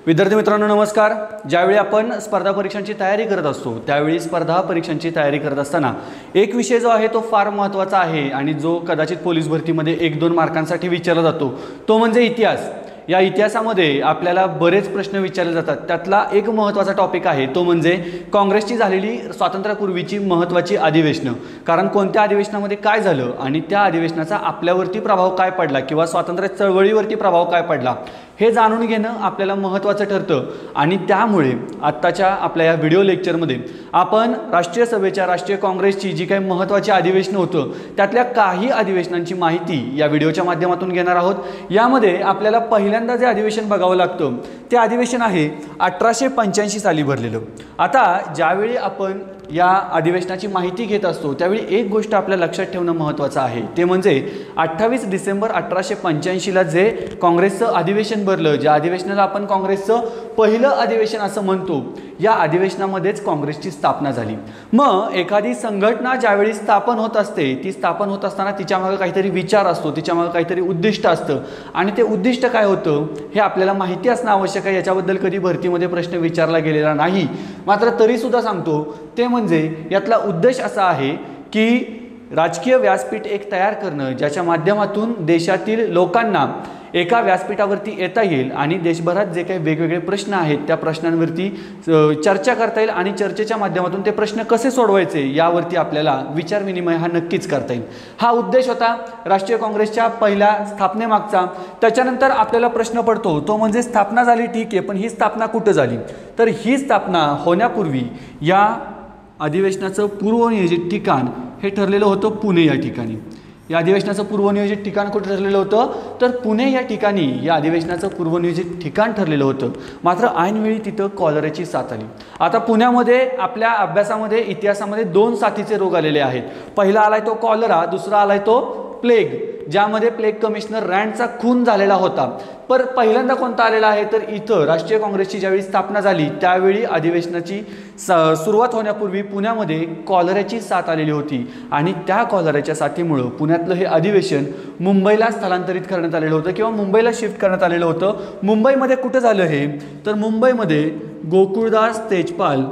विद्यार्थी मित्रांनो नमस्कार। ज्यावेळी आपण स्पर्धा परीक्षांची तयारी करत असतो त्यावेळी स्पर्धा परीक्षांची तयारी करत असताना एक विषय जो आहे तो फार महत्त्वाचा आहे आणि जो कदाचित पोलीस भरतीमध्ये 1-2 मार्कांसाठी विचारला जातो तो म्हणजे इतिहास। या इतिहासामध्ये आपल्याला बरेच प्रश्न विचारले जातात। त्यातला एक महत्त्वाचा टॉपिक आहे तो म्हणजे काँग्रेसची झालेली स्वातंत्र्यापूर्वीची महत्त्वाची अधिवेशनं। कारण कोणत्या अधिवेशनामध्ये काय झालं आणि त्या अधिवेशनाचा आपल्यावरती प्रभाव काय पडला किंवा स्वातंत्र्य चळवळीवरती प्रभाव काय पडला हे जाणून घेणं आपल्याला महत्त्वाचं ठरतं। आणि त्यामुळे आत्ताच्या आपल्या या व्हिडिओ लेक्चरमध्ये आपण राष्ट्रीय सभेच्या राष्ट्रीय काँग्रेसची जी काही महत्त्वाची अधिवेशनं होतं त्यातल्या काही अधिवेशनांची माहिती या व्हिडिओच्या माध्यमातून घेणार आहोत। यामध्ये आपल्याला पहिल्यांदा जे अधिवेशन बघावं लागतं ते अधिवेशन आहे 1885 साली भरलेलं। आता ज्यावेळी आपण या अधिवेशनाची माहिती घेत असतो त्यावेळी एक गोष्ट आपल्या लक्षात ठेवणं महत्त्वाचं आहे ते म्हणजे 28 डिसेंबर 1885 ला जे काँग्रेसचं अधिवेशन भरलं, ज्या अधिवेशनाला आपण काँग्रेसचं पहिलं अधिवेशन असं म्हणतो, या अधिवेशनामध्येच काँग्रेसची स्थापना झाली। मग एखादी संघटना ज्यावेळी स्थापन होत असते ती स्थापन होत असताना तिच्यामागे काहीतरी विचार असतो, तिच्यामागे काहीतरी उद्दिष्ट असतं आणि ते उद्दिष्ट काय होतं हे आपल्याला माहिती असणं आवश्यक आहे। याच्याबद्दल कधी भरतीमध्ये प्रश्न विचारला गेलेला नाही, मात्र तरीसुद्धा सांगतो ते म्हणजे यातला उद्देश असा आहे की राजकीय व्यासपीठ एक तयार करणं ज्याच्या माध्यमातून देशातील लोकांना एका व्यासपीठावरती येता येईल आणि देशभरात जे काही वेगवेगळे प्रश्न आहेत त्या प्रश्नांवरती चर्चा करता येईल आणि चर्चेच्या माध्यमातून ते प्रश्न कसे सोडवायचे यावरती आपल्याला विचारविनिमय हा नक्कीच करता येईल। हा उद्देश होता राष्ट्रीय काँग्रेसच्या पहिल्या स्थापनेमागचा। त्याच्यानंतर आपल्याला प्रश्न पडतो तो म्हणजे स्थापना झाली ठीक आहे, पण ही स्थापना कुठं झाली? तर ही स्थापना होण्यापूर्वी या अधिवेशनाचं पूर्वनियोजित ठिकाण हे ठरलेलं होतं पुणे या ठिकाणी। या अधिवेशनाचं पूर्वनियोजित ठिकाण कुठे ठरलेलं होतं तर पुणे या ठिकाणी या अधिवेशनाचं पूर्वनियोजित ठिकाण ठरलेलं होतं। मात्र ऐनवेळी तिथं कॉलराची साथ आली। आता पुण्यामध्ये आपल्या अभ्यासामध्ये इतिहासामध्ये 2 साथीचे रोग आलेले आहेत। पहिला आलाय तो कॉलरा, दुसरा आलाय तो प्लेग, ज्यामध्ये प्लेग कमिशनर रँडचा खून झालेला होता। पर पहिल्यांदा कोणता आलेला आहे तर इथं राष्ट्रीय काँग्रेसची ज्यावेळी स्थापना झाली त्यावेळी अधिवेशनाची सुरुवात होण्यापूर्वी पुण्यामध्ये कॉलराची साथ आलेली होती आणि त्या कॉलराच्या साथीमुळं पुण्यातलं हे अधिवेशन मुंबईला स्थलांतरित करण्यात आलेलं होतं किंवा मुंबईला शिफ्ट करण्यात आलेलं होतं। मुंबईमध्ये कुठं झालं हे तर मुंबईमध्ये गोकुळदास तेजपाल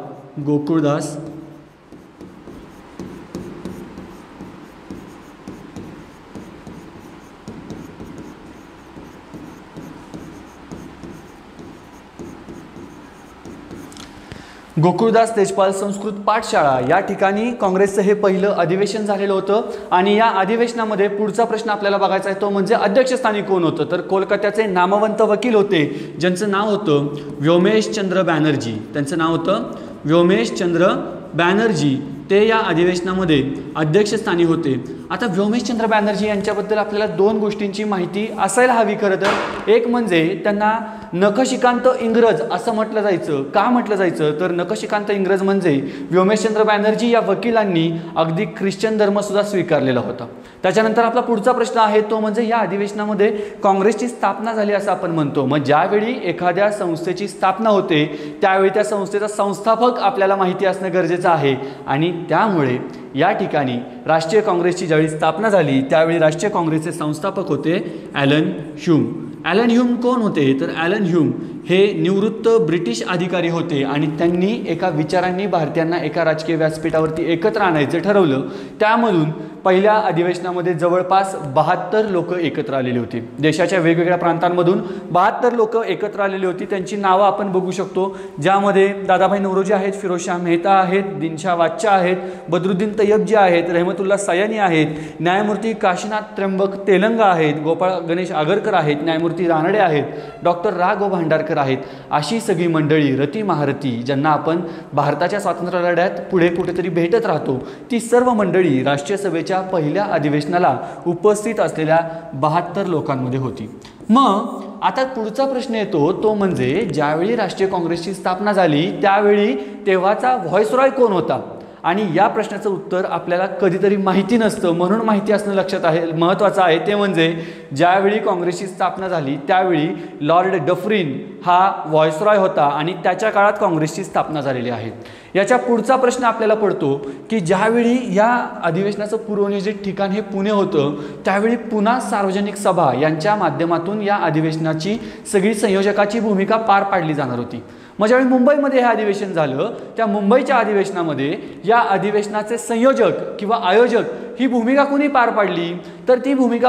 गोकुळदास तेजपाल संस्कृत पाठशाळा या ठिकाणी काँग्रेसचं हे पहिलं अधिवेशन झालेलं होतं। आणि या अधिवेशनामध्ये पुढचा प्रश्न आपल्याला बघायचा आहे तो म्हणजे अध्यक्षस्थानी कोण होतं तर कोलकात्याचे नामवंत वकील होते ज्यांचं नाव होतं व्योमेशचंद्र बॅनर्जी। त्यांचं नाव होतं व्योमेशचंद्र बॅनर्जी, ते या अधिवेशनामध्ये अध्यक्षस्थानी होते। आता व्योमेशचंद्र बॅनर्जी यांच्याबद्दल आपल्याला 2 गोष्टींची माहिती असायला हवी खरं तर। एक म्हणजे त्यांना नखशिकांत इंग्रज असं म्हटलं जायचं। का म्हटलं जायचं तर नखशिकांत इंग्रज म्हणजे व्योमेशचंद्र बॅनर्जी या वकिलांनी अगदी ख्रिश्चन धर्मसुद्धा स्वीकारलेला होता। त्याच्यानंतर आपला पुढचा प्रश्न आहे तो म्हणजे या अधिवेशनामध्ये काँग्रेसची स्थापना झाली असं आपण म्हणतो। मग ज्यावेळी एखाद्या संस्थेची स्थापना होते त्यावेळी त्या संस्थेचा संस्थापक आपल्याला माहिती असणं गरजेचं आहे आणि त्यामुळे या ठिकाणी राष्ट्रीय काँग्रेसची ज्यावेळी स्थापना झाली त्यावेळी राष्ट्रीय काँग्रेसचे संस्थापक होते ॲलन ह्यूम। ॲलन ह्यूम कोण होते तर ॲलन ह्यूम हे निवृत्त ब्रिटिश अधिकारी होते आणि त्यांनी एका विचारांनी भारतीयांना एका राजकीय व्यासपीठावरती एकत्र आणायचं ठरवलं। त्यामधून पहिल्या अधिवेशनामध्ये जवळपास 72 लोक एकत्र आलेली होती। देशाच्या वेगवेगळ्या प्रांतांमधून 72 लोक एकत्र आलेली होती। त्यांची नावं आपण बघू शकतो, ज्यामध्ये दादाभाई नौरोजी आहेत, फिरोजशाह मेहता आहेत, दिनशा वाच्चा आहेत, बद्रुद्दीन तय्यबजी आहेत, रहमतुल्ला सयानी आहेत, न्यायमूर्ती काशीनाथ त्र्यंबक तेलंगा आहेत, गोपाळ गणेश आगरकर आहेत, न्यायमूर्ती रानडे आहेत, डॉक्टर रा गो भांडारकर आहेत। अशी सगळी मंडळी रती महारथी ज्यांना आपण भारताच्या स्वातंत्र्य लढ्यात पुढे कुठेतरी भेटत राहतो ती सर्व मंडळी राष्ट्रीय सभेच्या पहिल्या अधिवेशनाला उपस्थित असलेल्या 72 लोकांमध्ये होती। मग आता पुढचा प्रश्न येतो तो म्हणजे ज्यावेळी राष्ट्रीय काँग्रेसची स्थापना झाली त्यावेळी तेव्हाचा व्हॉइसरॉय कोण होता? आणि या प्रश्नाचं उत्तर आपल्याला कधीतरी माहिती नसतं, म्हणून माहिती असणं लक्षात आहे महत्त्वाचं आहे ते म्हणजे ज्यावेळी काँग्रेसची स्थापना झाली त्यावेळी लॉर्ड डफरीन हा व्हॉइसरॉय होता आणि त्याच्या काळात काँग्रेसची स्थापना झालेली आहे। याच्या पुढचा प्रश्न आपल्याला पडतो की ज्यावेळी या अधिवेशनाचं पूर्वनियोजित ठिकाण हे पुणे होतं त्यावेळी पुन्हा सार्वजनिक सभा यांच्या माध्यमातून या अधिवेशनाची सगळी संयोजकाची भूमिका पार पाडली जाणार होती। मग ज्यावेळी मुंबईमध्ये हे अधिवेशन झालं त्या मुंबईच्या अधिवेशनामध्ये या अधिवेशनाचे संयोजक किंवा आयोजक ही भूमिका कोणी पार पाडली तर ती भूमिका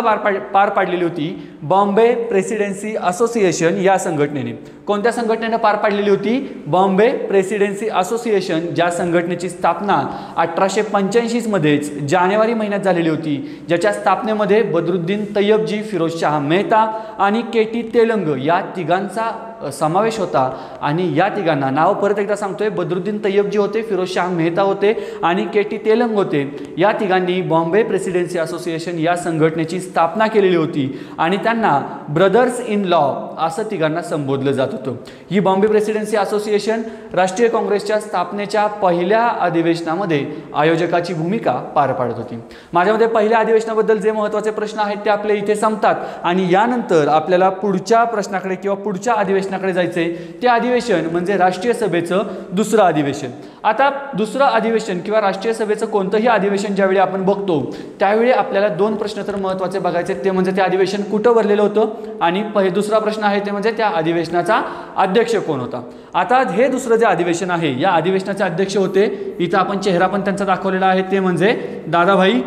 पार पाडलेली होती बॉम्बे प्रेसिडेन्सी असोसिएशन या संघटनेने। कोणत्या संघटनेने पार पाडलेली होती? बॉम्बे प्रेसिडेन्सी असोसिएशन, ज्या संघटनेची स्थापना 1885 मध्येच जानेवारी महिन्यात झालेली होती, ज्याच्या स्थापनेमध्ये बद्रुद्दीन तय्यबजी, फिरोजशाह मेहता आणि केटी तेलंग या तिघांचा समावेश होता। आणि या तिघांना नाव परत एकदा सांगतोय, बद्रुद्दीन तय्यबजी होते, फिरोजशाह मेहता होते आणि केटी तेलंग होते। या तिघांनी बॉम्बे प्रेसिडेन्सी असोसिएशन या संघटनेची स्थापना केलेली होती आणि त्यांना ब्रदर्स इन लॉ असं तिघांना संबोधलं जात होतं। ही बॉम्बे प्रेसिडेन्सी असोसिएशन राष्ट्रीय काँग्रेसच्या स्थापनेच्या पहिल्या अधिवेशनामध्ये आयोजकाची भूमिका पार पाडत होती। माझ्यामध्ये पहिल्या अधिवेशनाबद्दल जे महत्त्वाचे प्रश्न आहेत ते आपले इथे संपतात आणि यानंतर आपल्याला पुढच्या प्रश्नाकडे किंवा पुढच्या अधिवेशनाकडे जायचे। ते अधिवेशन म्हणजे राष्ट्रीय सभेचं दुसरं अधिवेशन। आता दुसरं अधिवेशन किंवा राष्ट्रीय सभेचं कोणतंही अधिवेशन ज्यावेळी आपण बघतो त्यावेळी आपल्याला दोन प्रश्न तर महत्त्वाचे बघायचे, ते म्हणजे ते अधिवेशन कुठं भरलेलं होतं आणि दुसरा प्रश्न आहे ते म्हणजे त्या अधिवेशनाचा अध्यक्ष कोण होता। आता हे दुसरं जे अधिवेशन आहे या अधिवेशनाचे अध्यक्ष होते, इथं आपण चेहरा पण त्यांचा दाखवलेला आहे, ते म्हणजे दादाभाई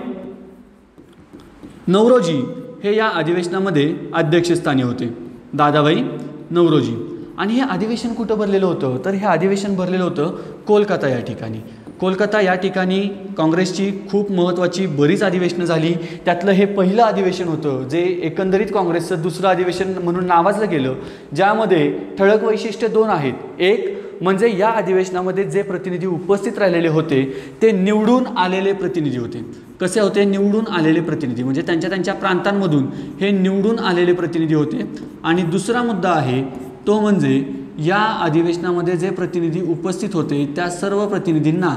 नौरोजी हे या अधिवेशनामध्ये अध्यक्षस्थानी होते, दादाभाई नौरोजी। आणि हे अधिवेशन कुठं भरलेलं होतं तर हे अधिवेशन भरलेलं होतं कोलकाता या ठिकाणी। कोलकाता या ठिकाणी काँग्रेसची खूप महत्त्वाची बरीच अधिवेशनं झाली, त्यातलं हे पहिलं अधिवेशन होतं जे एकंदरीत काँग्रेसचं दुसरं अधिवेशन म्हणून नावाजलं गेलं, ज्यामध्ये ठळक वैशिष्ट्य दोन आहेत। एक म्हणजे या अधिवेशनामध्ये जे प्रतिनिधी उपस्थित राहिलेले होते ते निवडून आलेले प्रतिनिधी होते। कसे होते? निवडून आलेले प्रतिनिधी, म्हणजे त्यांच्या प्रांतांमधून हे निवडून आलेले प्रतिनिधी होते। आणि दुसरा मुद्दा आहे तो म्हणजे या अधिवेशनामध्ये जे प्रतिनिधी उपस्थित होते त्या सर्व प्रतिनिधींना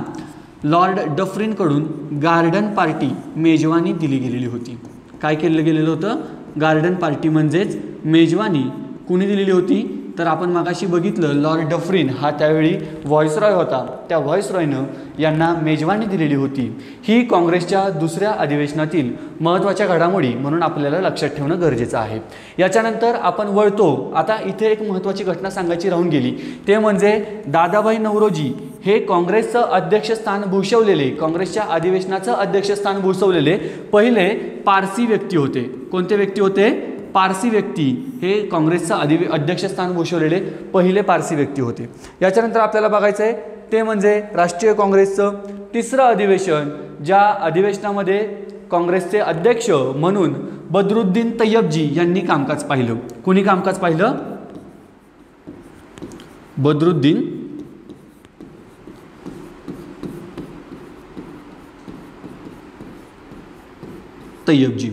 लॉर्ड डफरीनकडून गार्डन पार्टी मेजवानी दिली गेलेली होती। काय केलं गेलेलं होतं? गार्डन पार्टी म्हणजेच मेजवानी कुणी दिलेली होती तर आपण मागाशी बघितलं लॉर्ड डफरीन हा त्यावेळी व्हॉइसरॉय होता, त्या व्हॉइसरॉयनं यांना मेजवानी दिलेली होती। ही काँग्रेसच्या दुसऱ्या अधिवेशनातील महत्त्वाच्या घडामोडी म्हणून आपल्याला लक्षात ठेवणं गरजेचं आहे। याच्यानंतर आपण वळतो, आता इथे एक महत्त्वाची घटना सांगायची राहून गेली, ते म्हणजे दादाभाई नौरोजी हे काँग्रेसचं अध्यक्षस्थान भूषवलेले, काँग्रेसच्या अधिवेशनाचं अध्यक्षस्थान भूषवलेले पहिले पारसी व्यक्ती होते। कोणते व्यक्ती होते? पारसी व्यक्ती हे काँग्रेसचं अध्यक्षस्थान भूषवलेले पहिले पारसी व्यक्ती होते। याच्यानंतर आपल्याला बघायचं आहे ते म्हणजे राष्ट्रीय काँग्रेसचं तिसरं अधिवेशन, ज्या अधिवेशनामध्ये काँग्रेसचे अध्यक्ष म्हणून बद्रुद्दीन तय्यबजी यांनी कामकाज पाहिलं। कुणी कामकाज पाहिलं? बद्रुद्दीन तय्यबजी।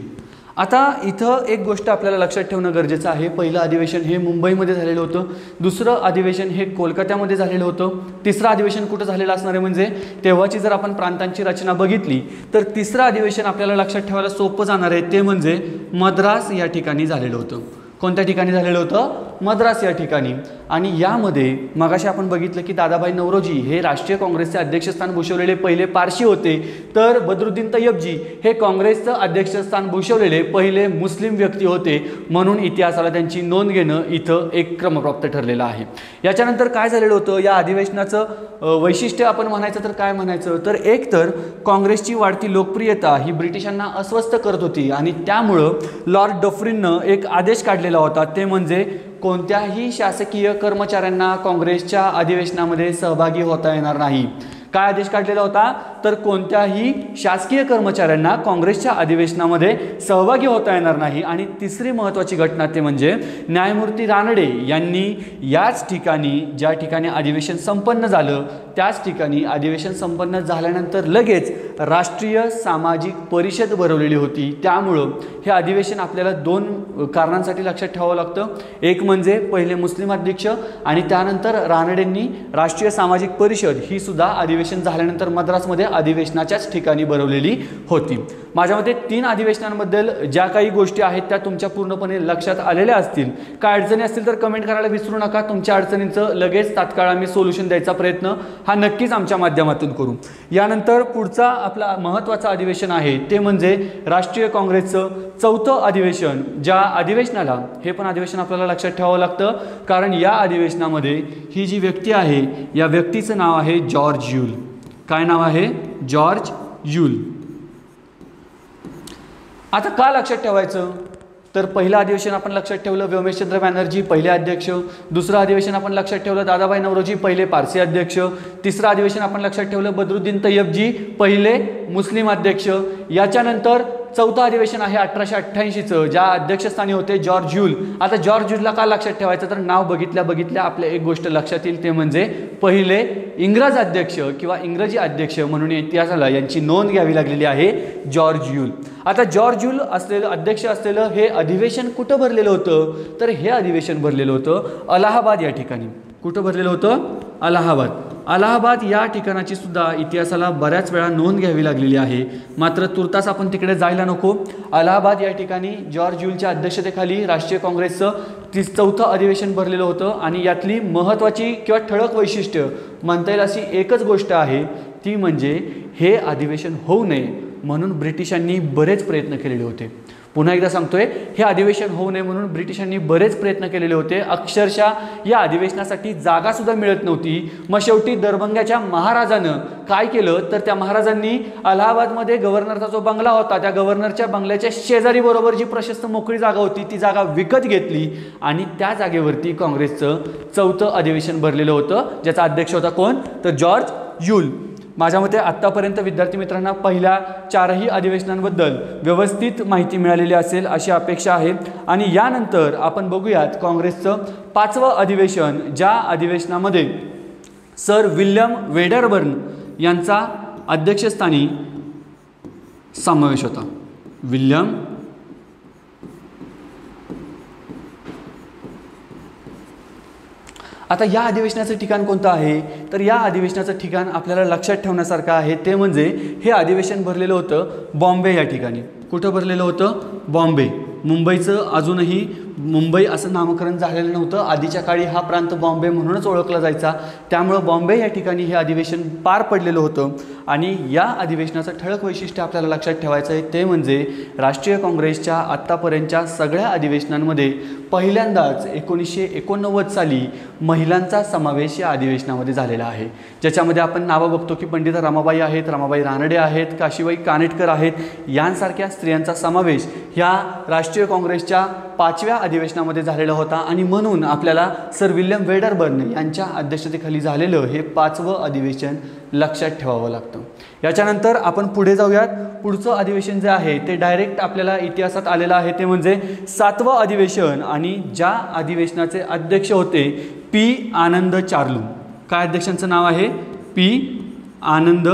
आता इथं एक गोष्ट आपल्याला लक्षात ठेवणं गरजेचं आहे, पहिलं अधिवेशन हे मुंबईमध्ये झालेलं होतं, दुसरं अधिवेशन हे कोलकात्यामध्ये झालेलं होतं, तिसरं अधिवेशन कुठं झालेलं असणार आहे म्हणजे तेव्हाची जर आपण प्रांतांची रचना बघितली तर तिसरं अधिवेशन आपल्याला लक्षात ठेवायला सोपं जाणार आहे, ते म्हणजे मद्रास या ठिकाणी झालेलं होतं। कोणत्या ठिकाणी झालेलं होतं? मद्रास या ठिकाणी। आणि यामध्ये मगाशी आपण बघितलं की दादाभाई नौरोजी हे राष्ट्रीय काँग्रेसचे अध्यक्षस्थान भूषवलेले पहिले पारशी होते, तर बद्रुद्दीन तय्यबजी हे काँग्रेसचं अध्यक्षस्थान भूषवलेले पहिले मुस्लिम व्यक्ती होते, म्हणून इतिहासाला त्यांची नोंद घेणं इथं एक क्रमप्राप्त ठरलेलं आहे। याच्यानंतर काय झालेलं होतं? या अधिवेशनाचं वैशिष्ट्य आपण म्हणायचं तर काय म्हणायचं तर एक तर काँग्रेसची वाढती लोकप्रियता ही ब्रिटिशांना अस्वस्थ करत होती आणि त्यामुळं लॉर्ड डफरीननं एक आदेश काढलेला होता, ते म्हणजे कोणत्याही शासकीय कर्मचाऱ्यांना काँग्रेसच्या अधिवेशनामध्ये सहभागी होता येणार नाही। काय आदेश काढलेला होता तर कोणत्याही शासकीय कर्मचाऱ्यांना काँग्रेसच्या अधिवेशनामध्ये सहभागी होता येणार नाही। आणि तिसरी महत्त्वाची घटना ते म्हणजे न्यायमूर्ती रानडे यांनी याच ठिकाणी ज्या ठिकाणी अधिवेशन संपन्न झालं त्याच ठिकाणी अधिवेशन संपन्न झाल्यानंतर लगेच राष्ट्रीय सामाजिक परिषद भरवलेली होती। त्यामुळं हे अधिवेशन आपल्याला दोन कारणांसाठी लक्षात ठेवावं लागतं। एक म्हणजे पहिले मुस्लिम अध्यक्ष आणि त्यानंतर रानडेंनी राष्ट्रीय सामाजिक परिषद ही सुद्धा अधिवेशन झाल्यानंतर मद्रासमध्ये अधिवेशनाच्याच ठिकाणी भरवलेली होती। माझ्या मते 3 अधिवेशनांबद्दल ज्या काही गोष्टी आहेत त्या तुमच्या पूर्णपणे लक्षात आलेल्या असतील। काय अडचणी असतील तर कमेंट करायला विसरू नका। तुमच्या अडचणींचं लगेच तात्काळ आम्ही सोल्युशन द्यायचा प्रयत्न हा नक्कीच आमच्या माध्यमातून करू। यानंतर पुढचा आपला महत्त्वाचा अधिवेशन आहे ते म्हणजे राष्ट्रीय काँग्रेसचं 4थं अधिवेशन। ज्या अधिवेशनाला हे पण अधिवेशन आपल्याला लक्षात ठेवावं लागतं, कारण या अधिवेशनामध्ये ही जी व्यक्ती आहे या व्यक्तीचं नाव आहे जॉर्ज यूल। काय नाव आहे? George Yule. आता का लक्षात ठेवायचं तर पहिलं अधिवेशन आपण लक्षात ठेवलं व्योमेशचंद्र बॅनर्जी पहिले अध्यक्ष, दुसरं अधिवेशन आपण लक्षात ठेवलं दादाभाई नौरोजी पहिले पारसी अध्यक्ष, तिसरं अधिवेशन आपण लक्षात ठेवलं बद्रुद्दीन तय्यबजी पहिले मुस्लिम अध्यक्ष। याच्यानंतर 4थं अधिवेशन आहे 1888चं, ज्या अध्यक्षस्थानी होते जॉर्ज यूल। आता जॉर्ज यूलला का लक्षात ठेवायचं तर नाव बघितल्या आपल्या एक गोष्ट लक्षात येईल ते म्हणजे पहिले इंग्रज अध्यक्ष किंवा इंग्रजी अध्यक्ष म्हणून इतिहासाला यांची नोंद घ्यावी लागलेली आहे जॉर्ज यूल। आता जॉर्ज यूल असलेलं अध्यक्ष असलेलं हे अधिवेशन कुठं भरलेलं होतं तर हे अधिवेशन भरलेलं होतं अलाहाबाद या ठिकाणी। कुठं भरलेलं होतं? अलाहाबाद। अलाहाबाद या ठिकाणाची सुद्धा इतिहासाला बऱ्याच वेळा नोंद घ्यावी लागलेली आहे, मात्र तुर्तास आपण तिकडे जायला नको। अलाहाबाद या ठिकाणी जॉर्ज यूलच्या अध्यक्षतेखाली राष्ट्रीय काँग्रेसचं 4थं अधिवेशन भरलेलं होतं आणि यातली महत्त्वाची किंवा ठळक वैशिष्ट्य म्हणता येईल अशी एकच गोष्ट आहे ती म्हणजे हे अधिवेशन होऊ नये म्हणून ब्रिटिशांनी बरेच प्रयत्न केलेले होते। पुन्हा एकदा सांगतोय, हे अधिवेशन होऊ नये म्हणून ब्रिटिशांनी बरेच प्रयत्न केलेले होते। अक्षरशः या अधिवेशनासाठी जागा सुद्धा मिळत नव्हती। मग शेवटी दरभंगाच्या महाराजानं काय केलं तर त्या महाराजांनी अलाहाबादमध्ये गव्हर्नरचा जो बंगला होता त्या गव्हर्नरच्या बंगल्याच्या शेजारी बरोबर जी प्रशस्त मोकळी जागा होती ती जागा विकत घेतली आणि त्या जागेवरती काँग्रेसचं 4थं अधिवेशन भरलेलं होतं, ज्याचा अध्यक्ष होता कोण तर जॉर्ज यूल। माझ्या मते आत्तापर्यंत विद्यार्थी मित्रांना पहिल्या 4ही अधिवेशनांबद्दल व्यवस्थित माहिती मिळालेली असेल अशी अपेक्षा आहे। आणि यानंतर आपण बघूयात काँग्रेसचं 5वं अधिवेशन, ज्या अधिवेशनामध्ये सर विल्यम वेडरबर्न यांचा अध्यक्षस्थानी समावेश होता। विल्यम आता या अधिवेशनाचं ठिकाण कोणतं आहे तर या अधिवेशनाचं ठिकाण आपल्याला लक्षात ठेवण्यासारखं आहे ते म्हणजे हे अधिवेशन भरलेलं होतं बॉम्बे या ठिकाणी। कुठं भरलेलं होतं? बॉम्बे। मुंबईचं अजूनही मुंबई असं नामकरण झालेलं नव्हतं, आधीच्या काळी हा प्रांत बॉम्बे म्हणूनच ओळखला जायचा, त्यामुळं बॉम्बे या ठिकाणी हे अधिवेशन पार पडलेलं होतं। आणि या अधिवेशनाचं ठळक वैशिष्ट्य आपल्याला लक्षात ठेवायचं आहे ते राष्ट्रीय काँग्रेसच्या आत्तापर्यंतच्या सगळ्या अधिवेशनांमध्ये पहिल्यांदाच 1989 साली महिलांचा समावेश या अधिवेशनामध्ये झालेला आहे, ज्याच्यामध्ये आपण नावं बघतो की पंडिता रमाबाई आहेत, रमाबाई रानडे आहेत, काशीबाई कानेटकर आहेत, यांसारख्या स्त्रियांचा समावेश ह्या राष्ट्रीय काँग्रेसच्या 5व्या अधिवेशनामध्ये झालेला होता। आणि म्हणून आपल्याला सर विल्यम वेडरबर्न यांच्या अध्यक्षतेखाली झालेलं हे 5वं अधिवेशन लक्षात ठेवावं लागतं। याच्यानंतर आपण पुढे जाऊयात। पुढचं अधिवेशन जे आहे ते डायरेक्ट आपल्याला इतिहासात आलेलं आहे ते म्हणजे 7वं अधिवेशन आणि ज्या अधिवेशनाचे अध्यक्ष होते पी आनंद चार्लू। काय अध्यक्षांचं नाव आहे? पी आनंद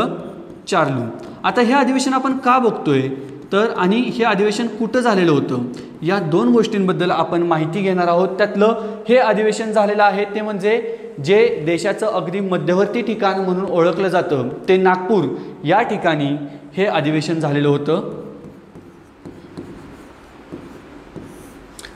चार्लू। आता हे अधिवेशन आपण का बघतोय तर आणि हे अधिवेशन कुठं झालेलं होतं या दोन गोष्टींबद्दल आपण माहिती घेणार आहोत। त्यातलं हे अधिवेशन झालेलं आहे ते म्हणजे जे देशाचं अगदी मध्यवर्ती ठिकाण म्हणून ओळखलं जातं ते नागपूर या ठिकाणी हे अधिवेशन झालेलं होतं।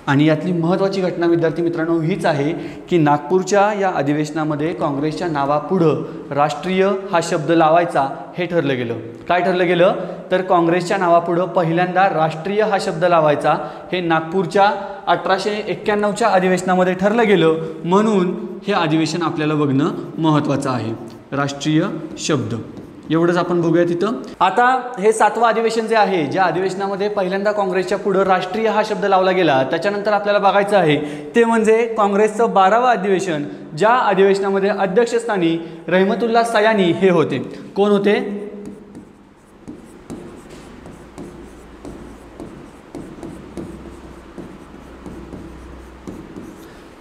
आणि यातली महत्त्वाची घटना विद्यार्थी मित्रांनो हीच आहे की नागपूरच्या या अधिवेशनामध्ये काँग्रेसच्या नावापुढं राष्ट्रीय हा शब्द लावायचा हे ठरलं गेलं। काय ठरलं गेलं तर काँग्रेसच्या नावापुढं पहिल्यांदा राष्ट्रीय हा शब्द लावायचा हे नागपूरच्या 1891च्या अधिवेशनामध्ये ठरलं गेलं, म्हणून हे अधिवेशन आपल्याला बघणं महत्त्वाचं आहे। राष्ट्रीय शब्द एवढंच आपण बघूया तिथं। आता हे 7वं अधिवेशन जे आहे ज्या अधिवेशनामध्ये पहिल्यांदा काँग्रेसच्या पुढे राष्ट्रीय हा शब्द लावला गेला त्याच्यानंतर आपल्याला बघायचं आहे ते म्हणजे काँग्रेसचं 12वं अधिवेशन, ज्या अधिवेशनामध्ये अध्यक्षस्थानी रहमतुल्ला सयानी हे होते। कोण होते?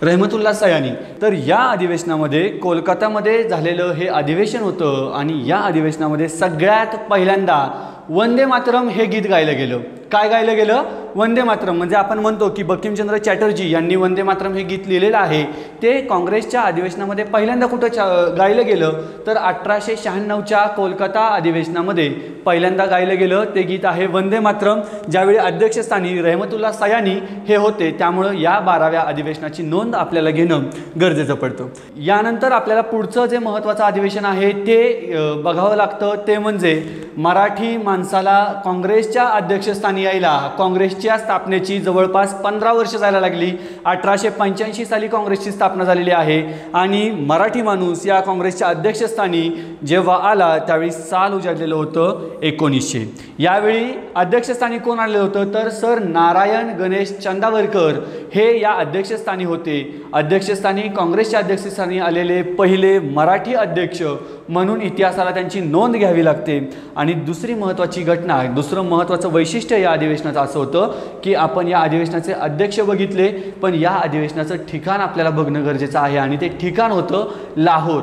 रहमतुल्ला सयानी। तर या अधिवेशनामध्ये कोलकातामध्ये झालेलं हे अधिवेशन होतं आणि या अधिवेशनामध्ये सगळ्यात पहिल्यांदा वंदे मातरम हे गीत गायलं गेलं। काय गायलं गेलं? वंदे मातरम। म्हणजे आपण म्हणतो की बंकिमचंद्र चॅटर्जी यांनी वंदे मातरम हे गीत लिहिलेलं आहे, ते काँग्रेसच्या अधिवेशनामध्ये पहिल्यांदा कुठं गायलं गेलं तर 1896च्या कोलकाता अधिवेशनामध्ये पहिल्यांदा गायलं गेलं ते गीत आहे वंदे मातरम, ज्यावेळी अध्यक्षस्थानी रहमतुल्ला सयानी हे होते। त्यामुळं या 12व्या अधिवेशनाची नोंद आपल्याला घेणं गरजेचं पडतं। यानंतर आपल्याला पुढचं जे महत्त्वाचं अधिवेशन आहे ते बघावं लागतं, ते म्हणजे मराठी माणसाला काँग्रेसच्या अध्यक्षस्थानी यायला काँग्रेसच्या स्थापनेची जवळपास 15 वर्ष जायला लागली। 1885 साली काँग्रेसची स्थापना झालेली आहे आणि मराठी माणूस या काँग्रेसच्या अध्यक्षस्थानी जेव्हा आला त्यावेळी साल उजाडलेलं होतं 1900। यावेळी अध्यक्षस्थानी कोण आलेलं होतं तर सर नारायण गणेश चंदावरकर हे या अध्यक्षस्थानी होते। अध्यक्षस्थानी काँग्रेसच्या अध्यक्षस्थानी आलेले पहिले मराठी अध्यक्ष म्हणून इतिहासाला त्यांची नोंद घ्यावी लागते। आणि दुसरी महत्त्वाची घटना, दुसरं महत्त्वाचं वैशिष्ट्य या अधिवेशनाचं असं होतं की आपण या अधिवेशनाचे अध्यक्ष बघितले, पण या अधिवेशनाचं ठिकाण आपल्याला बघणं गरजेचं आहे आणि ते ठिकाण होतं लाहोर।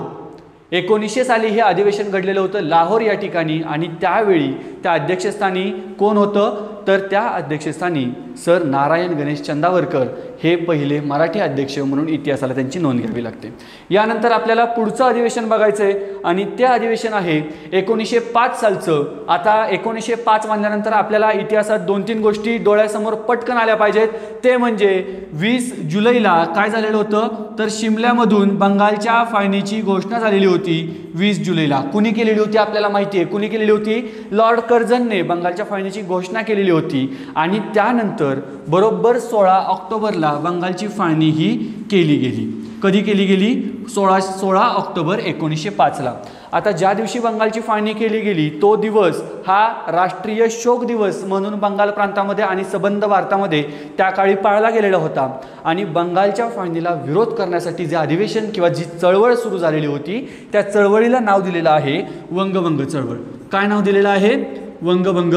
1900 साली हे अधिवेशन घडलेलं होतं लाहोर या ठिकाणी आणि त्यावेळी त्या अध्यक्षस्थानी कोण होतं तर त्या अध्यक्षस्थानी सर नारायण गणेश चंदावरकर हे पहिले मराठी अध्यक्ष म्हणून इतिहासाला त्यांची नोंद घ्यावी लागते। यानंतर आपल्याला पुढचं अधिवेशन बघायचं आहे आणि ते अधिवेशन आहे 1905 सालचं। आता 1905 म्हणल्यानंतर आपल्याला इतिहासात 2-3 गोष्टी डोळ्यासमोर पटकन आल्या पाहिजेत, ते म्हणजे 20 जुलैला काय झालेलं होतं तर शिमल्यामधून बंगालच्या फाळणीची घोषणा झालेली होती। 20 जुलैला कुणी केलेली होती आपल्याला माहिती आहे, कुणी केलेली होती? लॉर्ड कर्झनने बंगालच्या फाळणीची घोषणा केलेली होती आणि त्यानंतर बरोबर 16 ऑक्टोबरला बंगालची फाळणी ही केली गेली। कधी केली गेली? 16 ऑक्टोबर 1905ला। आता ज्या दिवशी बंगालची फाळणी केली गेली तो दिवस हा राष्ट्रीय शोक दिवस म्हणून बंगाल प्रांतामध्ये आणि संबंध भारतामध्ये त्या काळी पाळला गेलेला होता आणि बंगालच्या फाळणीला विरोध करण्यासाठी जे अधिवेशन किंवा जी चळवळ सुरू झालेली होती त्या चळवळीला नाव दिलेलं आहे वंगभंग चळवळ। काय नाव दिलेलं आहे? वंगभंग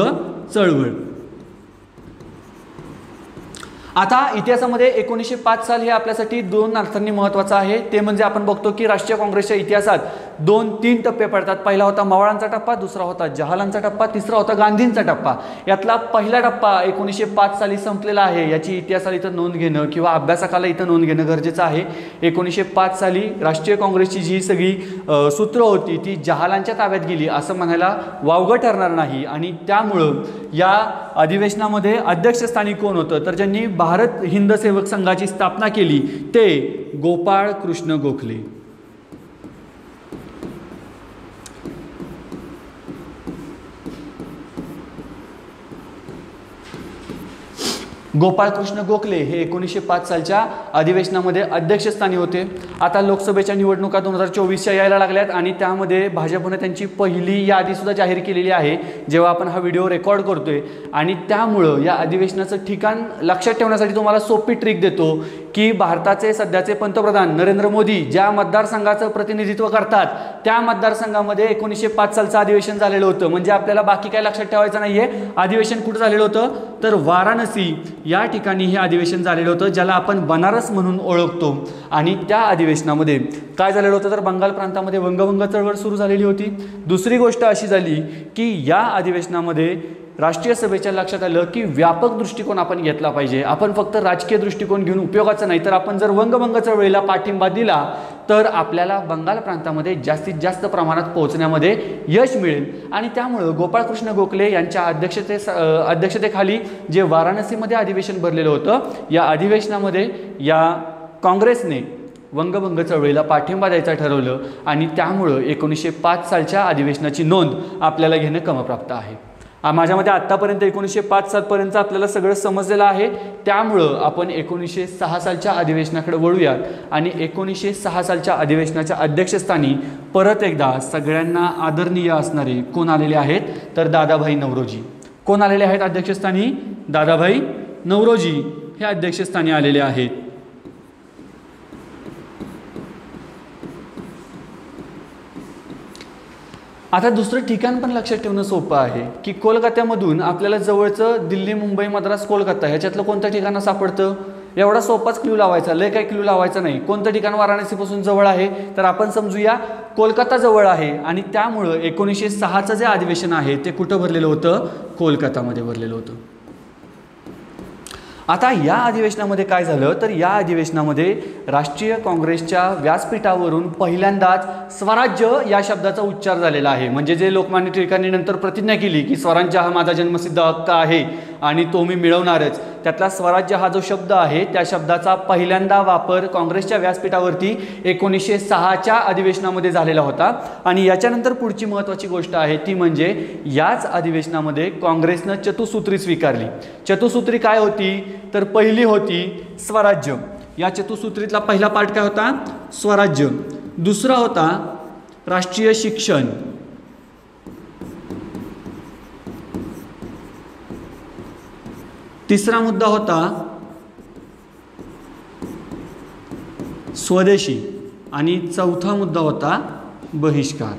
चळवळ। आता इतिहासामध्ये 1905 साल हे आपल्यासाठी 2 अर्थांनी महत्त्वाचं आहे, ते म्हणजे आपण बघतो की राष्ट्रीय काँग्रेसच्या इतिहासात 2-3 टप्पे पडतात। पहिला होता मवाळांचा टप्पा, दुसरा होता जहालांचा टप्पा, तिसरा होता गांधींचा टप्पा। यातला पहिला टप्पा 1905 साली संपलेला आहे, याची इतिहासाला इथं नोंद घेणं किंवा अभ्यासकाला इथं नोंद घेणं गरजेचं आहे। 1905 साली राष्ट्रीय काँग्रेसची जी सगळी सूत्र होती ती जहालांच्या ताब्यात गेली असं म्हणायला वावगं ठरणार नाही आणि त्यामुळं या अधिवेशनामध्ये अध्यक्षस्थानी कोण होतं तर ज्यांनी भारत हिंद सेवक संघाची स्थापना केली ते गोपाळ कृष्ण गोखले। गोपाळकृष्ण गोखले हे 1905 सालच्या अधिवेशनामध्ये अध्यक्षस्थानी होते। आता लोकसभेच्या निवडणुका 2024च्या यायला लागल्यात आणि त्यामध्ये भाजपने त्यांची पहिली यादीसुद्धा जाहीर केलेली आहे जेव्हा आपण हा व्हिडिओ रेकॉर्ड करतोय आणि त्यामुळं या अधिवेशनाचं ठिकाण लक्षात ठेवण्यासाठी तुम्हाला सोपी ट्रिक देतो की भारताचे सध्याचे पंतप्रधान नरेंद्र मोदी ज्या मतदारसंघाचं प्रतिनिधित्व करतात त्या मतदारसंघामध्ये 1905 सालचं अधिवेशन झालेलं होतं। म्हणजे आपल्याला बाकी काय लक्षात ठेवायचं नाहीये, अधिवेशन कुठं झालेलं होतं तर वाराणसी या ठिकाणी हे अधिवेशन झालेलं होतं ज्याला आपण बनारस म्हणून ओळखतो। आणि त्या अधिवेशनामध्ये काय झालेलं होतं तर बंगाल प्रांतामध्ये वंगभंग चळवळ सुरू झालेली होती। दुसरी गोष्ट अशी झाली की या अधिवेशनामध्ये राष्ट्रीय सभेच्या लक्षात आलं की व्यापक दृष्टिकोन आपण घेतला पाहिजे, आपण फक्त राजकीय दृष्टिकोन घेऊन उपयोगाचं नाही, तर आपण जर वंगभंग चळवळीला पाठिंबा दिला तर आपल्याला बंगाल प्रांतामध्ये जास्तीत जास्त प्रमाणात पोहोचण्यामध्ये यश मिळेल। आणि त्यामुळं गोपाळकृष्ण गोखले यांच्या अध्यक्षतेखाली जे वाराणसीमध्ये अधिवेशन भरलेलं होतं या अधिवेशनामध्ये या काँग्रेसने वंगभंग चळवळीला पाठिंबा द्यायचा ठरवलं आणि त्यामुळं 1905 सालच्या अधिवेशनाची नोंद आपल्याला घेणं क्रमप्राप्त आहे। माझ्यामध्ये आत्तापर्यंत 1905 सालपर्यंत आपल्याला सगळं समजलेलं आहे, त्यामुळं आपण 1906 सालच्या अधिवेशनाकडे वळूयात आणि 1906 सालच्या अधिवेशनाच्या अध्यक्षस्थानी परत एकदा सगळ्यांना आदरणीय असणारे कोण आलेले आहेत तर दादाभाई नौरोजी। कोण आलेले आहेत अध्यक्षस्थानी? दादाभाई नौरोजी हे अध्यक्षस्थानी आलेले आहेत। आता दुसरं ठिकाण पण लक्षात ठेवणं सोपं आहे की कोलकात्यामधून आपल्याला जवळचं दिल्ली मुंबई मद्रास कोलकाता ह्याच्यातलं कोणतं ठिकाण सापडतं? एवढा सोपाच क्लू लावायचा, लय काही क्लू लावायचा नाही. कोणतं ठिकाण वाराणसीपासून जवळ आहे, तर आपण समजूया कोलकाता जवळ आहे. आणि त्यामुळं 1906चं जे अधिवेशन आहे ते कुठं भरलेलं होतं, कोलकातामध्ये भरलेलं होतं. आता या अधिवेशनामध्ये काय झालं, तर या अधिवेशनामध्ये राष्ट्रीय काँग्रेसच्या व्यासपीठावरून पहिल्यांदाच स्वराज्य या शब्दाचा उच्चार झालेला आहे. म्हणजे जे लोकमान्य टिळकांनी नंतर प्रतिज्ञा केली की स्वराज्य हा माझा जन्मसिद्ध हक्क आहे आणि तो मी मिळवणारच, त्यातला स्वराज्य हा जो शब्द आहे त्या शब्दाचा पहिल्यांदा वापर काँग्रेसच्या व्यासपीठावरती 1906च्या अधिवेशनामध्ये झालेला होता. आणि याच्यानंतर पुढची महत्त्वाची गोष्ट आहे ती म्हणजे याच अधिवेशनामध्ये काँग्रेसनं चतुसूत्री स्वीकारली. चतुसूत्री काय होती, तर पहिली होती स्वराज्य. या चतुसूत्रीतला पहिला पार्ट काय होता, स्वराज्य. दुसरा होता राष्ट्रीय शिक्षण. तिसरा मुद्दा होता स्वदेशी आणि चौथा मुद्दा होता बहिष्कार.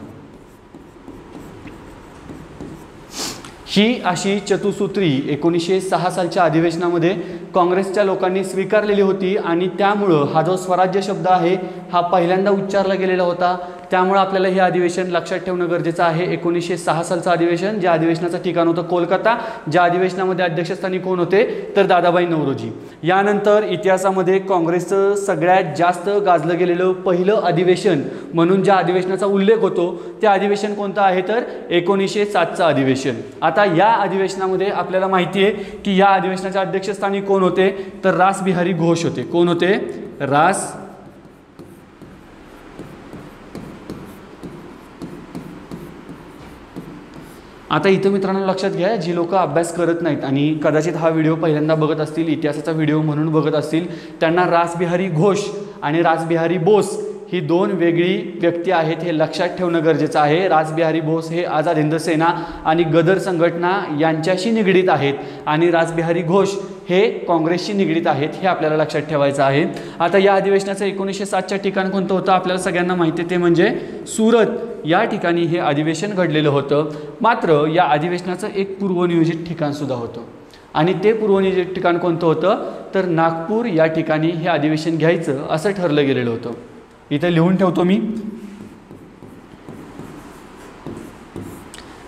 ही अशी चतुसूत्री 1906 सालच्या अधिवेशनामध्ये काँग्रेसच्या लोकांनी स्वीकारलेली होती. आणि त्यामुळं हा जो स्वराज्य शब्द आहे हा पहिल्यांदा उच्चारला गेलेला होता. त्यामुळे आपल्याला हे अधिवेशन लक्षात ठेवणं गरजेचं आहे. 1906 सालचं अधिवेशन, ज्या अधिवेशनाचं ठिकाण होतं कोलकाता, ज्या अधिवेशनामध्ये अध्यक्षस्थानी कोण होते, तर दादाभाई नौरोजी. यानंतर इतिहासामध्ये काँग्रेसचं सगळ्यात जास्त गाजलं गेलेलं पहिलं अधिवेशन म्हणून ज्या अधिवेशनाचा उल्लेख होतो ते अधिवेशन कोणतं आहे, तर 1907चं अधिवेशन. आता या अधिवेशनामध्ये आपल्याला माहिती आहे की या अधिवेशनाच्या अध्यक्षस्थानी कोण होते, तर रास बिहारी घोष होते. कोण होते, रास आता इथं मित्रांनो लक्षात घ्या, जी लोक अभ्यास करत नाहीत आणि कदाचित हा व्हिडिओ पहिल्यांदा बघत असतील, इतिहासाचा व्हिडिओ म्हणून बघत असतील, त्यांना रासबिहारी घोष आणि रासबिहारी बोस ही दोन वेगळी व्यक्ती आहेत हे लक्षात ठेवणं गरजेचं आहे. रासबिहारी बोस हे आझाद हिंद सेना आणि गदर संघटना यांच्याशी निगडीत आहेत आणि रासबिहारी घोष हे काँग्रेसशी निगडीत आहेत, हे आपल्याला लक्षात ठेवायचं आहे. आता या अधिवेशनाचं 1907च्या ठिकाण कोणतं होतं आपल्याला सगळ्यांना माहिती आहे, ते म्हणजे सुरत या ठिकाणी हे अधिवेशन घडलेलं होतं. मात्र या अधिवेशनाचं एक पूर्वनियोजित ठिकाणसुद्धा होतं आणि ते पूर्वनियोजित ठिकाण कोणतं होतं, तर नागपूर या ठिकाणी हे अधिवेशन घ्यायचं असं ठरलं गेलेलं होतं. इथे लिहून ठेवतो मी,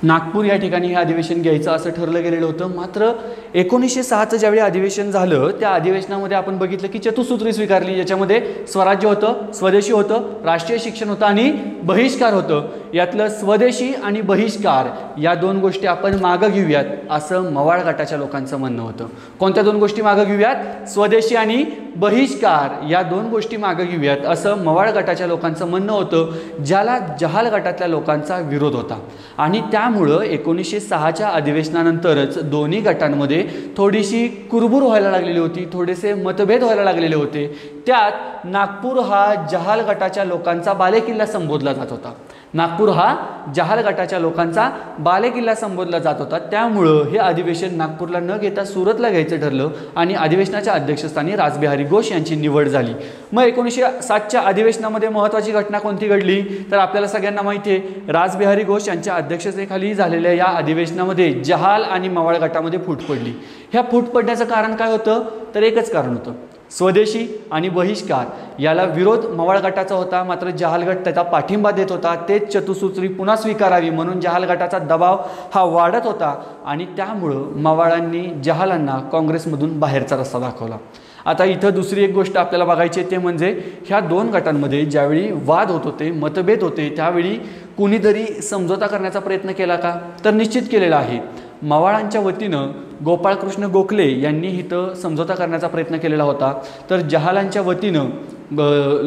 नागपूर या ठिकाणी हे अधिवेशन घ्यायचं असं ठरलं गेलेलं होतं. मात्र 1906चं ज्यावेळी अधिवेशन झालं त्या अधिवेशनामध्ये आपण बघितलं की चतुसूत्री स्वीकारली. याच्यामध्ये स्वराज्य होतं, स्वदेशी होतं, राष्ट्रीय शिक्षण होतं आणि बहिष्कार होतं. यातलं स्वदेशी आणि बहिष्कार या दोन गोष्टी आपण मागं घेऊयात असं मवाळ गटाच्या लोकांचं म्हणणं होतं. कोणत्या दोन गोष्टी मागं घेऊयात, स्वदेशी आणि बहिष्कार या दोन गोष्टी मागं घेऊयात असं मवाळ गटाच्या लोकांचं म्हणणं होतं, ज्याला जहाल गटातल्या लोकांचा विरोध होता. आणि त्यामुळं 1906च्या अधिवेशनानंतरच दोन्ही गटांमध्ये थोडीशी कुरबुर व्हायला लागलेली होती, थोडेसे मतभेद व्हायला लागलेले होते. त्यात नागपूर हा जहाल गटाच्या लोकांचा बालेकिल्ला संबोधला जात होता. नागपूर हा जहाल गटाच्या लोकांचा बालेकिल्ला संबोधला जात होता. त्यामुळं हे अधिवेशन नागपूरला न घेता सुरतला घ्यायचं ठरलं आणि अधिवेशनाच्या अध्यक्षस्थानी रासबिहारी घोष यांची निवड झाली. मग 1907च्या अधिवेशनामध्ये महत्त्वाची घटना कोणती घडली, तर आपल्याला सगळ्यांना माहिती आहे, रासबिहारी घोष यांच्या अध्यक्षतेखाली झालेल्या या अधिवेशनामध्ये जहाल आणि मवाळ गटामध्ये फूट पडली. ह्या फूट पडण्याचं कारण काय होतं, तर एकच कारण होतं, स्वदेशी आणि बहिष्कार याला विरोध मवाळ गटाचा होता. मात्र जहाल गट त्याचा पाठिंबा देत होता. तेच चतुसूत्री पुन्हा स्वीकारावी म्हणून जहाल गटाचा दबाव हा वाढत होता आणि त्यामुळं मवाळांनी जहालांना काँग्रेसमधून बाहेरचा रस्ता दाखवला. आता इथं दुसरी एक गोष्ट आपल्याला बघायची आहे, ते म्हणजे ह्या दोन गटांमध्ये ज्यावेळी वाद होत होते, मतभेद होते, त्यावेळी कुणीतरी समझोता करण्याचा प्रयत्न केला का, तर निश्चित केलेला आहे. मवाळांच्या वतीनं गोपाळकृष्ण गोखले यांनी इथं समझोता करण्याचा प्रयत्न केलेला होता. तर जहालांच्या वतीनं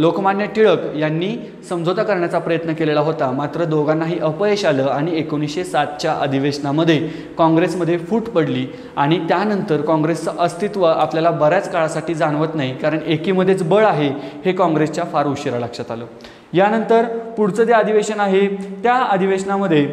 लोकमान्य टिळक यांनी समझोता करण्याचा प्रयत्न केलेला होता. मात्र दोघांनाही अपयश आलं आणि 1907च्या अधिवेशनामध्ये काँग्रेसमध्ये फूट पडली आणि त्यानंतर काँग्रेसचं अस्तित्व आपल्याला बऱ्याच काळासाठी जाणवत नाही, कारण एकीमध्येच बळ आहे हे काँग्रेसच्या फार उशिरा लक्षात आलं. यानंतर पुढचं जे अधिवेशन आहे त्या अधिवेशनामध्ये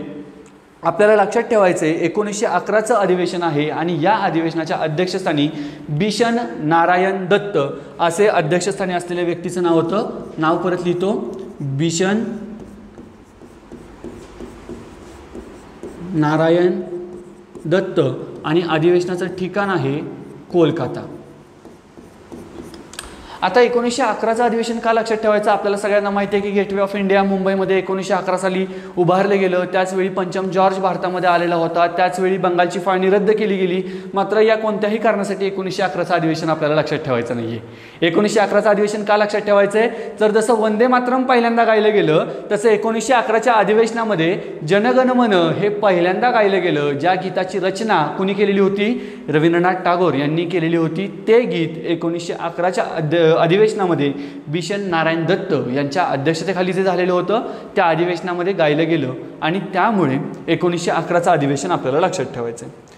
आपल्याला लक्षात ठेवायचं आहे 1911चं अधिवेशन आहे आणि या अधिवेशनाच्या अध्यक्षस्थानी बिशन नारायण दत्त असे अध्यक्षस्थानी असलेल्या व्यक्तीचं नाव होतं. नाव परत लिहितो, बिशन नारायण दत्त आणि अधिवेशनाचं ठिकाण आहे कोलकाता. आता 1911चं अधिवेशन का लक्षात ठेवायचं? आपल्याला सगळ्यांना माहिती आहे की गेटवे ऑफ इंडिया मुंबईमध्ये 1911 साली उभारले गेलं. त्याचवेळी पंचम जॉर्ज भारतामध्ये आलेला होता. त्याचवेळी बंगालची फाळणी रद्द केली गेली. मात्र या कोणत्याही कारणासाठी 1911चं अधिवेशन आपल्याला लक्षात ठेवायचं नाहीये. 1911चं अधिवेशन का लक्षात ठेवायचंय? तर जसं वंदे मातरम पहिल्यांदा गायलं गेलं तसं 1911च्या अधिवेशनामध्ये जनगण मन हे पहिल्यांदा गायलं गेलं. ज्या गीताची रचना कुणी केलेली होती? रवींद्रनाथ टागोर यांनी केलेली होती. ते गीत 1911च्या अधिवेशनामध्ये बिशन नारायण दत्त यांच्या अध्यक्षतेखाली जे झालेलं होतं त्या अधिवेशनामध्ये गायलं गेलं आणि त्यामुळे 1911चं अधिवेशन आपल्याला लक्षात ठेवायचं आहे.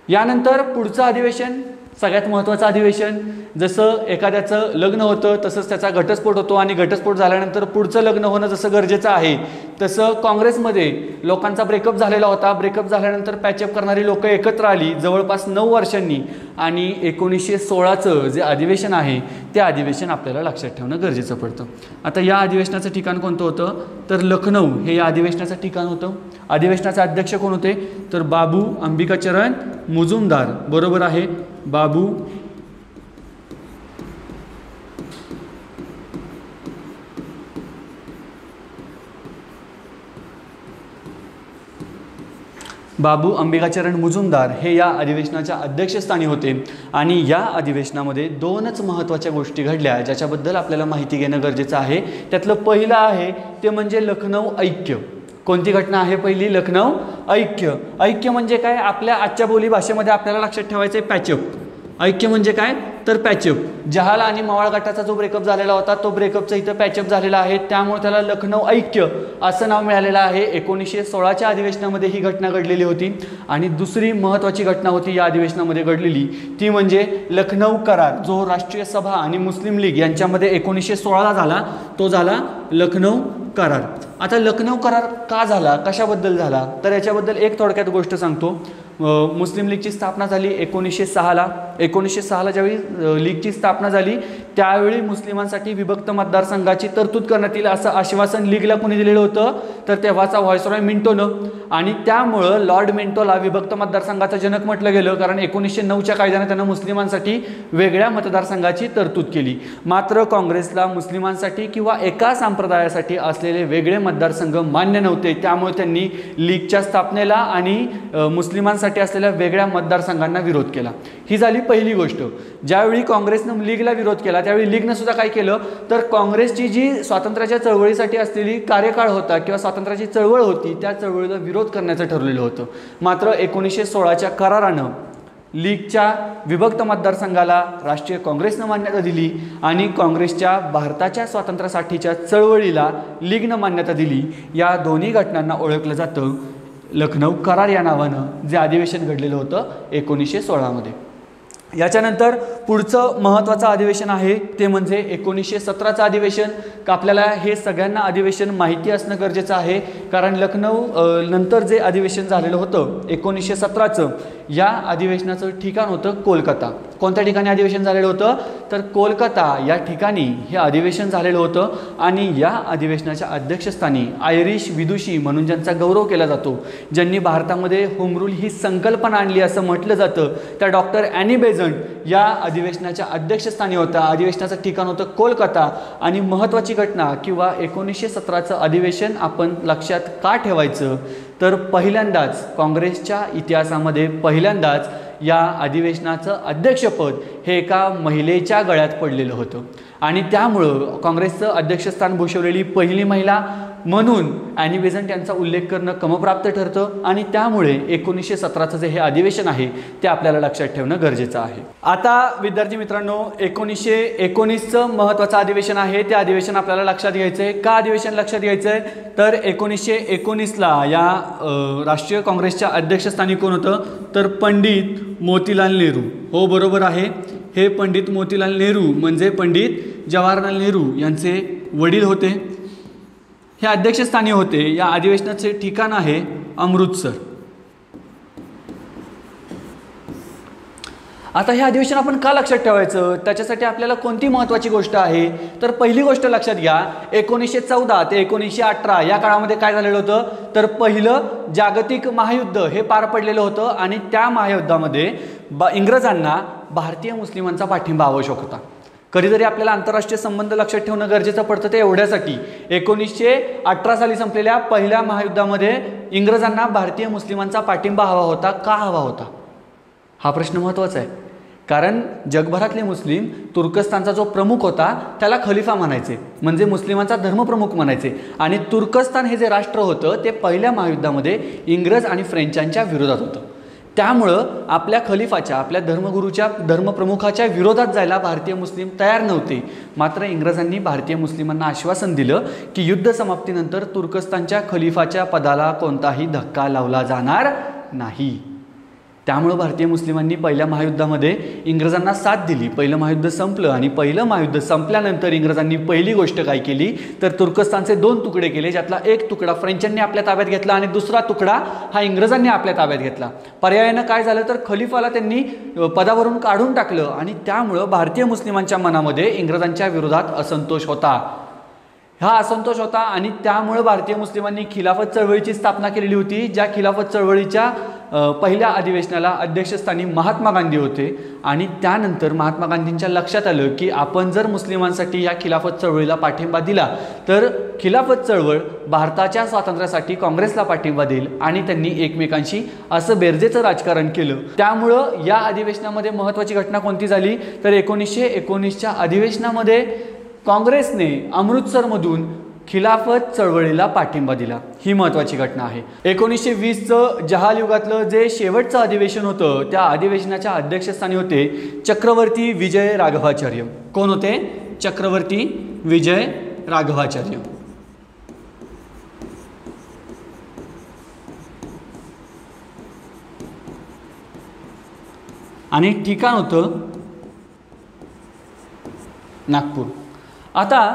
यानंतर पुढचं अधिवेशन सगळ्यात महत्त्वाचं अधिवेशन, जसं एखाद्याचं लग्न होतं तसंच त्याचा घटस्फोट होतो आणि घटस्फोट झाल्यानंतर पुढचं लग्न होणं जसं गरजेचं आहे तसं काँग्रेसमध्ये लोकांचा ब्रेकअप झालेला होता. ब्रेकअप झाल्यानंतर पॅचअप करणारी लोकं एकत्र आली जवळपास 9 वर्षांनी आणि 1916चं जे अधिवेशन आहे ते अधिवेशन आपल्याला लक्षात ठेवणं गरजेचं पडतं. आता या अधिवेशनाचं ठिकाण कोणतं होतं? तर लखनौ हे या अधिवेशनाचं ठिकाण होतं. अधिवेशनाचे अध्यक्ष कोण होते? तर बाबू अंबिकाचरण मुजुमदार. बरोबर आहे, बाबू अंबिकाचरण मुजुमदार हे या अधिवेशनाच्या अध्यक्षस्थानी होते. आणि या अधिवेशनामध्ये 2च महत्त्वाच्या गोष्टी घडल्या ज्याच्याबद्दल आपल्याला माहिती घेणं गरजेचं आहे. त्यातलं पहिलं आहे ते म्हणजे लखनौ ऐक्य. कोणती घटना आहे पहिली? लखनौ ऐक्य. ऐक्य म्हणजे काय? आपल्या आजच्या बोली भाषेमध्ये आपल्याला लक्षात ठेवायचं आहे पॅचअप. ऐक्य म्हणजे काय? तर पॅचअप. जहाल आणि मवाळ गटाचा जो ब्रेकअप झालेला होता तो ब्रेकअपचा इथं पॅचअप झालेला आहे, त्यामुळे त्याला लखनौ ऐक्य असं नाव मिळालेलं आहे. 1916च्या अधिवेशनामध्ये ही घटना घडलेली होती. आणि दुसरी महत्त्वाची घटना होती या अधिवेशनामध्ये घडलेली ती म्हणजे लखनौ करार, जो राष्ट्रीय सभा आणि मुस्लिम लीग यांच्यामध्ये 1916ला झाला, तो झाला लखनौ करार. आता लखनौ करार का झाला, कशाबद्दल झाला? तर याच्याबद्दल एक थोडक्यात गोष्ट सांगतो. मुस्लिम लीगची स्थापना झाली 1906ला. 1906ला ज्यावेळी लीगची स्थापना झाली त्यावेळी मुस्लिमांसाठी विभक्त मतदारसंघाची तरतूद करण्यात येईल असं आश्वासन लीगला कोणी दिलेलं होतं? तर तेव्हाचा व्हायसरॉय मिंटोनं. आणि त्यामुळं लॉर्ड मिंटोला विभक्त मतदारसंघाचा जनक म्हटलं गेलं, कारण 1909च्या कायद्याने त्यानं मुस्लिमांसाठी वेगळ्या मतदारसंघाची तरतूद केली. मात्र काँग्रेसला मुस्लिमांसाठी किंवा एका संप्रदायासाठी असलेले वेगळे मतदारसंघ मान्य नव्हते, त्यामुळे त्यांनी लीगच्या स्थापनेला आणि मुस्लिमांसाठी असलेल्या वेगळ्या मतदारसंघांना विरोध केला. ही झाली पहिली गोष्ट. ज्यावेळी काँग्रेसनं लीगला विरोध केला त्यावेळी लीगनं सुद्धा काय केलं तर काँग्रेसची जी स्वातंत्र्याच्या चळवळीसाठी असलेली कार्यकाळ होता किंवा स्वातंत्र्याची चळवळ होती त्या चळवळीला विरोध करण्याचं ठरलेलं होतं. मात्र 1916च्या करारानं लीगच्या विभक्त मतदारसंघाला राष्ट्रीय काँग्रेसनं मान्यता दिली आणि काँग्रेसच्या भारताच्या स्वातंत्र्यासाठीच्या चळवळीला लीगनं मान्यता दिली. या दोन्ही घटनांना ओळखलं जातं लखनौ करार या नावानं, जे अधिवेशन घडलेलं होतं 1916मध्ये. याच्यानंतर पुढचं महत्त्वाचं अधिवेशन आहे ते म्हणजे 1917चं अधिवेशन. आपल्याला हे सगळ्यांना अधिवेशन माहिती असणं गरजेचं आहे, कारण लखनौ नंतर जे अधिवेशन झालेलं होतं 1917चं, या अधिवेशनाचं ठिकाण होतं कोलकाता. कोणत्या ठिकाणी अधिवेशन झालेलं होतं तर कोलकाता या ठिकाणी हे अधिवेशन झालेलं होतं. आणि या अधिवेशनाच्या अध्यक्षस्थानी आयरिश विदुषी म्हणून ज्यांचा गौरव केला जातो, ज्यांनी भारतामध्ये होम रूल ही संकल्पना आणली असं म्हटलं जातं, त्या डॉक्टर ॲनी बेझंट या अधिवेशनाच्या अध्यक्षस्थानी होता. अधिवेशनाचं ठिकाण होतं कोलकाता. आणि महत्त्वाची घटना किंवा 1917चं अधिवेशन आपण लक्षात का ठेवायचं तर पहिल्यांदाच काँग्रेसच्या इतिहासामध्ये पहिल्यांदाच या अधिवेशनाचं अध्यक्षपद हे एका महिलेच्या गळ्यात पडलेलं होतं. आणि त्यामुळं काँग्रेसचं अध्यक्षस्थान भूषवलेली पहिली महिला म्हणून ॲनी बेझंट यांचा उल्लेख करणं क्रमप्राप्त ठरतं. आणि त्यामुळे 1917चं जे हे अधिवेशन आहे ते आपल्याला लक्षात ठेवणं गरजेचं आहे. आता विद्यार्थी मित्रांनो, 1919चं महत्त्वाचं अधिवेशन आहे, ते अधिवेशन आपल्याला लक्षात घ्यायचं आहे. का अधिवेशन लक्षात घ्यायचं आहे तर 1919ला या राष्ट्रीय काँग्रेसच्या अध्यक्षस्थानी कोण होतं तर पंडित मोतीलाल नेहरू. हो बरोबर आहे, हे पंडित मोतीलाल नेहरू म्हणजे पंडित जवाहरलाल नेहरू यांचे वडील होते. हे अध्यक्षस्थानी होते. या अधिवेशनाचे ठिकाण आहे अमृतसर. आता हे अधिवेशन आपण का लक्षात ठेवायचं त्याच्यासाठी आपल्याला कोणती महत्त्वाची गोष्ट आहे तर पहिली गोष्ट लक्षात घ्या, 1914 ते 1918 या काळामध्ये काय झालेलं होतं तर पहिलं जागतिक महायुद्ध हे पार पडलेलं होतं. आणि त्या महायुद्धामध्ये इंग्रजांना भारतीय मुस्लिमांचा पाठिंबा आवश्यक होता. कधीतरी आपल्याला आंतरराष्ट्रीय संबंध लक्षात ठेवणं गरजेचं पडतं ते एवढ्यासाठी 1918 साली संपलेल्या पहिल्या महायुद्धामध्ये इंग्रजांना भारतीय मुस्लिमांचा पाठिंबा हवा होता. का हवा होता हा प्रश्न महत्त्वाचा आहे. कारण जगभरातले मुस्लिम तुर्कस्तानचा जो प्रमुख होता त्याला खलिफा म्हणायचे, म्हणजे मुस्लिमांचा धर्मप्रमुख म्हणायचे. आणि तुर्कस्तान हे जे राष्ट्र होतं ते पहिल्या महायुद्धामध्ये इंग्रज आणि फ्रेंचांच्या विरोधात होतं. त्यामुळं आपल्या खलिफाच्या, आपल्या धर्मगुरूच्या, धर्मप्रमुखाच्या विरोधात जायला भारतीय मुस्लिम तयार नव्हते. मात्र इंग्रजांनी भारतीय मुस्लिमांना आश्वासन दिलं की युद्ध समाप्तीनंतर तुर्कस्तानच्या खलिफाच्या पदाला कोणताही धक्का लावला जाणार नाही. त्यामुळं भारतीय मुस्लिमांनी पहिल्या महायुद्धामध्ये इंग्रजांना साथ दिली. पहिलं महायुद्ध संपलं आणि पहिलं महायुद्ध संपल्यानंतर इंग्रजांनी पहिली गोष्ट काय केली तर तुर्कस्तानचे 2 तुकडे केले, ज्यातला एक तुकडा फ्रेंचांनी आपल्या ताब्यात घेतला आणि दुसरा तुकडा हा इंग्रजांनी आपल्या ताब्यात घेतला. पर्यायानं काय झालं तर खलिफाला त्यांनी पदावरून काढून टाकलं आणि त्यामुळं भारतीय मुस्लिमांच्या मनामध्ये इंग्रजांच्या विरोधात असंतोष होता. हा असंतोष होता आणि त्यामुळे भारतीय मुस्लिमांनी खिलाफत चळवळीची स्थापना केलेली होती. ज्या खिलाफत चळवळीच्या पहिल्या अधिवेशनाला अध्यक्षस्थानी महात्मा गांधी होते. आणि त्यानंतर महात्मा गांधींच्या लक्षात आलं की आपण जर मुस्लिमांसाठी या खिलाफत चळवळीला पाठिंबा दिला तर खिलाफत चळवळ भारताच्या स्वातंत्र्यासाठी काँग्रेसला पाठिंबा देईल आणि त्यांनी एकमेकांशी असं बेरजेचं राजकारण केलं. त्यामुळं या अधिवेशनामध्ये महत्त्वाची घटना कोणती झाली तर 1919च्या अधिवेशनामध्ये काँग्रेसने अमृतसरमधून खिलाफत चळवळीला पाठिंबा दिला. ही महत्त्वाची घटना आहे. 1920चं जहाल युगातलं जे शेवटचं अधिवेशन होतं त्या अधिवेशनाच्या अध्यक्षस्थानी होते चक्रवर्ती विजय राघवाचार्य. कोण होते? चक्रवर्ती विजय राघवाचार्य. आणि ठिकाण होतं नागपूर. आता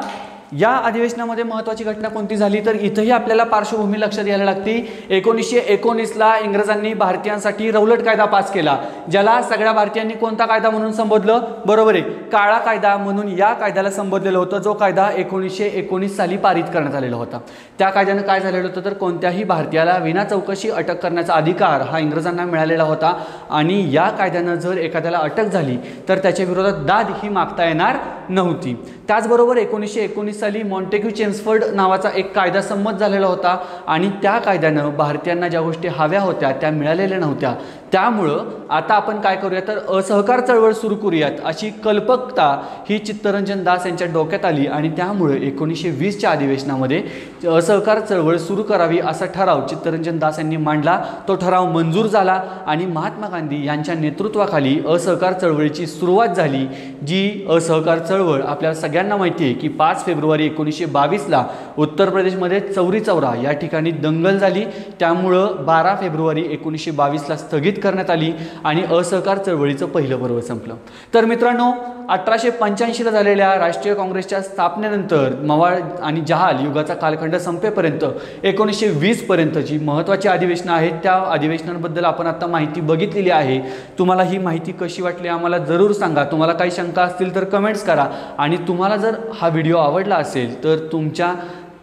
या अधिवेशनामध्ये महत्त्वाची घटना कोणती झाली तर इथंही आपल्याला पार्श्वभूमी लक्षात घ्यायला लागते. 1919ला इंग्रजांनी भारतीयांसाठी रौलट कायदा पास केला, ज्याला सगळ्या भारतीयांनी कोणता कायदा म्हणून संबोधलं? बरोबर आहे, काळा कायदा म्हणून या कायद्याला संबोधलेलं होतं. जो कायदा 1919 साली पारित करण्यात आलेला होता. त्या कायद्यानं काय झालेलं होतं तर कोणत्याही भारतीयाला विना चौकशी अटक करण्याचा अधिकार हा इंग्रजांना मिळालेला होता. आणि या कायद्यानं जर एखाद्याला अटक झाली तर त्याच्या विरोधात दाद ही मागता येणार नव्हती. त्याचबरोबर 1919 साली मॉन्टेग्यू चेम्सफोर्ड नावाचा एक कायदा संमत झालेला होता आणि त्या कायद्यानं भारतीयांना ज्या गोष्टी हव्या होत्या त्या मिळालेल्या नव्हत्या. त्यामुळं आता आपण काय करूया तर असहकार चळवळ सुरू करूयात अशी कल्पकता ही चित्तरंजन दास यांच्या डोक्यात आली. आणि त्यामुळे 1920च्या अधिवेशनामध्ये असहकार चळवळ सुरू करावी असा ठराव चित्तरंजन दास यांनी मांडला. तो ठराव मंजूर झाला आणि महात्मा गांधी यांच्या नेतृत्वाखाली असहकार चळवळीची सुरुवात झाली. जी असहकार चळवळ आपल्याला सगळ्यांना माहिती आहे की 5 फेब्रुवारी 1922ला उत्तर प्रदेशमध्ये चौरी चौरा या ठिकाणी दंगल झाली. त्यामुळं 12 फेब्रुवारी 1922ला स्थगित करण्यात आली आणि असहकार चळवळीचं पहिलं पर्व संपलं. तर मित्रांनो 1885ला झालेल्या राष्ट्रीय काँग्रेसच्या स्थापनेनंतर मवाळ आणि जहाल युगाचा कालखंड संपेपर्यंत 1920 पर्यंत जी महत्त्वाची अधिवेशनं आहेत त्या अधिवेशनांबद्दल आपण आता माहिती बघितलेली आहे. तुम्हाला ही माहिती कशी वाटली आम्हाला जरूर सांगा. तुम्हाला काही शंका असतील तर कमेंट्स करा. आणि तुम्हाला जर हा व्हिडिओ आवडला असेल तर तुमच्या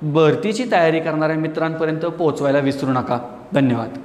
भरतीची तयारी करणाऱ्या मित्रांपर्यंत पोहोचवायला विसरू नका. धन्यवाद.